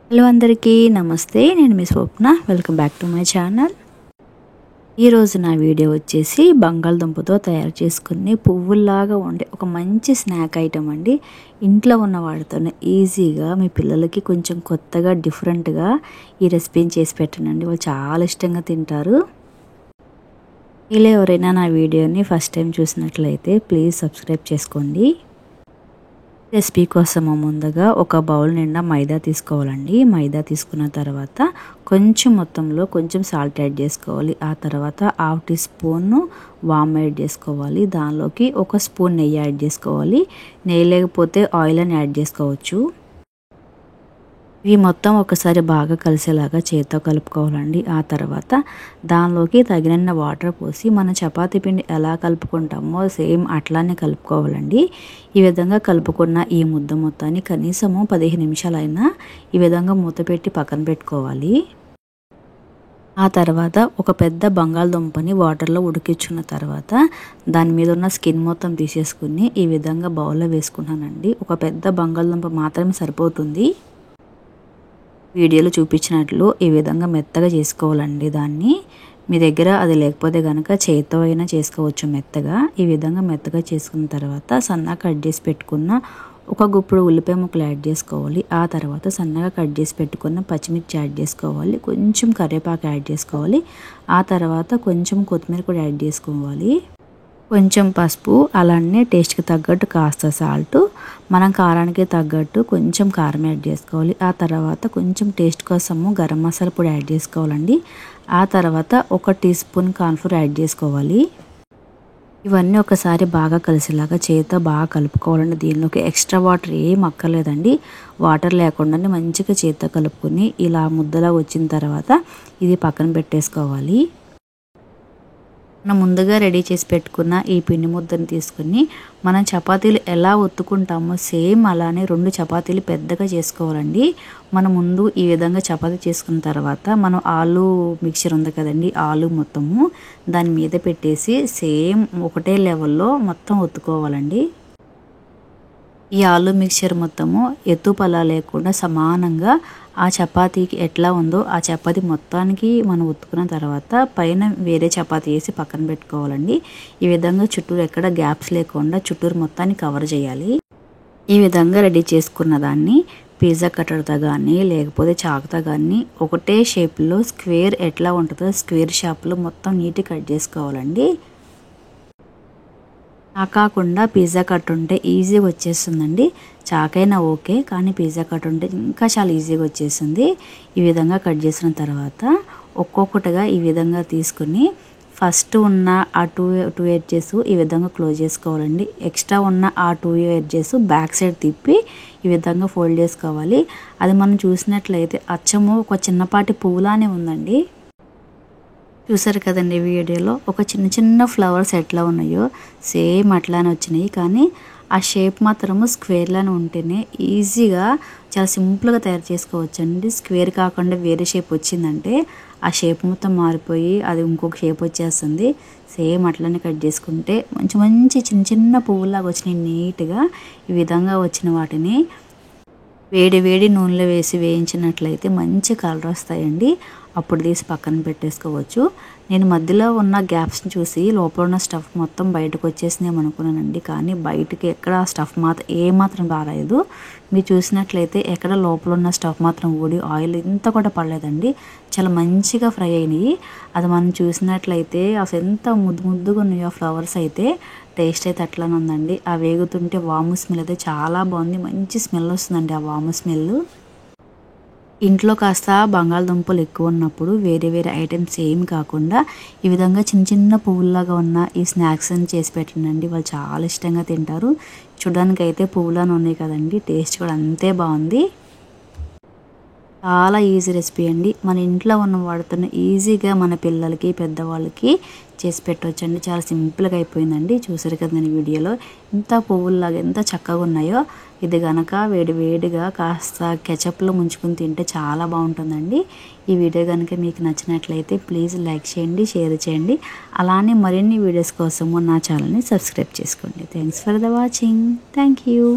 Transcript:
Hello అందరికీ నమస్తే. నేను మీ Swapna. Welcome back to my channel. ఈరోజు నా వీడియో వచ్చేసి బంగాళదుంపతో తయారు చేసుకునే పువ్వుల్లాగా ఉండే ఒక మంచి స్నాక్ ఐటమ్ అండి. ఇంట్లో ఉన్న వాటితోనే ఈజీగా మీ పిల్లలకి కొంచెం కొత్తగా డిఫరెంట్గా ఈ రెసిపీని చేసి పెట్టండి. వాళ్ళు చాలా ఇష్టంగా తింటారు. ఇలా ఎవరైనా నా వీడియోని ఫస్ట్ టైం చూసినట్లయితే ప్లీజ్ సబ్స్క్రైబ్ చేసుకోండి. రెసిపీ కోసము ముందుగా ఒక బౌల్ నిండా మైదా తీసుకోవాలండి. మైదా తీసుకున్న తర్వాత కొంచెం మొత్తంలో కొంచెం సాల్ట్ యాడ్ చేసుకోవాలి. ఆ తర్వాత 1/2 టీ స్పూన్ వామ్ యాడ్ చేసుకోవాలి. దానిలోకి 1 స్పూన్ నెయ్యి యాడ్ చేసుకోవాలి. నెయ్యి లేకపోతే ఆయిల్ అని యాడ్ చేసుకోవచ్చు. ఇవి మొత్తం ఒకసారి బాగా కలిసేలాగా చేత్తో కలుపుకోవాలండి. ఆ తర్వాత దానిలోకి తగినన్ని వాటర్ పోసి మన చపాతీ పిండి ఎలా కలుపుకుంటామో సేమ్ అట్లానే కలుపుకోవాలండి. ఈ విధంగా కలుపుకున్న ఈ ముద్ద మొత్తాన్ని కనీసము 15 నిమిషాలైనా ఈ విధంగా మూత పెట్టి పక్కన పెట్టుకోవాలి. ఆ తర్వాత ఒక పెద్ద బంగాళదుంపని వాటర్లో ఉడికించుకున్న తర్వాత దాని మీద ఉన్న స్కిన్ మొత్తం తీసేసుకుని ఈ విధంగా బౌల్లో వేసుకున్నానండి. ఒక పెద్ద బంగాళదుంప మాత్రమే సరిపోతుంది. వీడియోలో చూపించినట్లు ఈ విధంగా మెత్తగా చేసుకోవాలండి. దాన్ని మీ దగ్గర అది లేకపోతే కనుక చేత్తో అయినా చేసుకోవచ్చు మెత్తగా. ఈ విధంగా మెత్తగా చేసుకున్న తర్వాత సన్నగా కట్ చేసి పెట్టుకున్న ఒక గుప్పుడు ఉల్లిపాయ ముక్కలు యాడ్ చేసుకోవాలి. ఆ తర్వాత సన్నగా కట్ చేసి పెట్టుకున్న పచ్చిమిర్చి యాడ్ చేసుకోవాలి. కొంచెం కరివేపాకు యాడ్ చేసుకోవాలి. ఆ తర్వాత కొంచెం కొత్తిమీర కూడా యాడ్ చేసుకోవాలి. కొంచెం పసుపు, అలానే టేస్ట్కి తగ్గట్టు కాస్త సాల్ట్, మనం కారానికి తగ్గట్టు కొంచెం కారం యాడ్ చేసుకోవాలి. ఆ తర్వాత కొంచెం టేస్ట్ కోసము గరం మసాలా పొడి యాడ్ చేసుకోవాలండి. ఆ తర్వాత 1 టీ స్పూన్ కార్న్ఫ్లోర్ యాడ్ చేసుకోవాలి. ఇవన్నీ ఒకసారి బాగా కలిసేలాగా చేతితో బాగా కలుపుకోవాలండి. దీనిలోకి ఎక్స్ట్రా వాటర్ ఏం అక్కర్లేదండి. వాటర్ లేకుండానే మంచిగా చేతితో కలుపుకొని ఇలా ముద్దలా వచ్చిన తర్వాత ఇది పక్కన పెట్టేసుకోవాలి. మనం ముందుగా రెడీ చేసి పెట్టుకున్న ఈ పిండి ముద్దను తీసుకుని మనం చపాతీలు ఎలా ఒత్తుకుంటామో సేమ్ అలానే 2 చపాతీలు పెద్దగా చేసుకోవాలండి. మనం ముందు ఈ విధంగా చపాతీ చేసుకున్న తర్వాత మనం ఆలు మిక్చర్ ఉంది కదండి, ఆలు మొత్తము దాని మీద పెట్టేసి సేమ్ ఒకటే లెవెల్లో మొత్తం ఒత్తుకోవాలండి. ఈ ఆలు మిక్చర్ మొత్తము ఎత్తుపల్లా లేకుండా సమానంగా ఆ చపాతీకి ఎట్లా ఉందో ఆ చపాతీ మొత్తానికి మనం ఉతుకున్న తర్వాత పైన వేరే చపాతీ వేసి పక్కన పెట్టుకోవాలండి. ఈ విధంగా చుట్టూరు ఎక్కడ గ్యాప్స్ లేకుండా చుట్టూరు మొత్తాన్ని కవర్ చేయాలి. ఈ విధంగా రెడీ చేసుకున్న దాన్ని పిజ్జా కట్టర్తో కానీ లేకపోతే చాకుతో కానీ ఒకటే షేప్లో స్క్వేర్ ఎట్లా ఉంటుందో స్క్వేర్ షేప్లో మొత్తం నీట్గా కట్ చేసుకోవాలండి. కాకుండా పిజ్జా కట్ ఉంటే ఈజీగా వచ్చేస్తుందండి. చాకైనా ఓకే, కానీ పిజ్జా కట్ ఉంటే ఇంకా చాలా ఈజీగా వచ్చేస్తుంది. ఈ విధంగా కట్ చేసిన తర్వాత ఒక్కొక్కటిగా ఈ విధంగా తీసుకుని ఫస్ట్ ఉన్న ఆ టూ ఎడ్జెస్ ఈ విధంగా క్లోజ్ చేసుకోవాలండి. ఎక్స్ట్రా ఉన్న ఆ 2 ఎడ్జెస్ బ్యాక్ సైడ్ తిప్పి ఈ విధంగా ఫోల్డ్ చేసుకోవాలి. అది మనం చూసినట్లయితే అచ్చము ఒక చిన్నపాటి పువ్వులానే ఉందండి. చూసారు కదండి వీడియోలో ఒక చిన్న చిన్న ఫ్లవర్స్ ఎట్లా ఉన్నాయో సేమ్ అట్లానే వచ్చినాయి. కానీ ఆ షేప్ మాత్రము స్క్వేర్లానే ఉంటేనే ఈజీగా చాలా సింపుల్గా తయారు చేసుకోవచ్చండి. స్క్వేర్ కాకుండా వేరే షేప్ వచ్చిందంటే ఆ షేప్ మొత్తం మారిపోయి అది ఇంకొక షేప్ వచ్చేస్తుంది. సేమ్ అట్లానే కట్ చేసుకుంటే మంచి మంచి చిన్న చిన్న పువ్వులాగా వచ్చినాయి. నీట్గా ఈ విధంగా వచ్చిన వాటిని వేడి వేడి నూనెలో వేసి వేయించినట్లయితే మంచి కలర్ వస్తాయండి. అప్పుడు తీసి పక్కన పెట్టేసుకోవచ్చు. నేను మధ్యలో ఉన్న గ్యాప్స్ని చూసి లోపల ఉన్న స్టఫ్ మొత్తం బయటకు వచ్చేసిందేమో అనుకున్నానండి. కానీ బయటకి ఎక్కడ ఆ స్టఫ్ ఏమాత్రం రాలేదు. మీరు చూసినట్లయితే ఎక్కడ లోపల ఉన్న స్టఫ్ మాత్రం ఊడి ఆయిల్ ఇంత కూడా పడలేదండి. చాలా మంచిగా ఫ్రై అయినాయి. అది మనం చూసినట్లయితే అసలు ఎంత ముద్దుగా ఉన్నాయో ఫ్లవర్స్ అయితే. టేస్ట్ అయితే అట్లానే ఉందండి. ఆ వేగుతుంటే వాము స్మెల్ అయితే చాలా బాగుంది. మంచి స్మెల్ వస్తుందండి ఆ వాము స్మెల్. ఇంట్లో కాస్త బంగాళదుంపలు ఎక్కువ ఉన్నప్పుడు వేరే వేరే ఐటమ్స్ ఏం కాకుండా ఈ విధంగా చిన్న చిన్న పువ్వులాగా ఉన్న ఈ స్నాక్స్ని చేసి పెట్టండి. వాళ్ళు చాలా ఇష్టంగా తింటారు. చూడడానికి అయితే పువ్వులానే ఉన్నాయి కదండి, టేస్ట్ కూడా అంతే బాగుంది. చాలా ఈజీ రెసిపీ అండి. మన ఇంట్లో ఉన్న వాటితో ఈజీగా మన పిల్లలకి పెద్దవాళ్ళకి చేసి పెట్టవచ్చండి. చాలా సింపుల్గా అయిపోయిందండి. చూసారు కదా నేను వీడియోలో ఎంత పువ్వుల్లాగా ఎంత చక్కగా ఉన్నాయో. ఇది కనుక వేడిగా కాస్త కెచప్లో ముంచుకుని తింటే చాలా బాగుంటుందండి. ఈ వీడియో కనుక మీకు నచ్చినట్లయితే ప్లీజ్ లైక్ చేయండి, షేర్ చేయండి. అలానే మరిన్ని వీడియోస్ కోసము నా ఛానల్ని సబ్స్క్రైబ్ చేసుకోండి. Thanks for the watching. Thank you.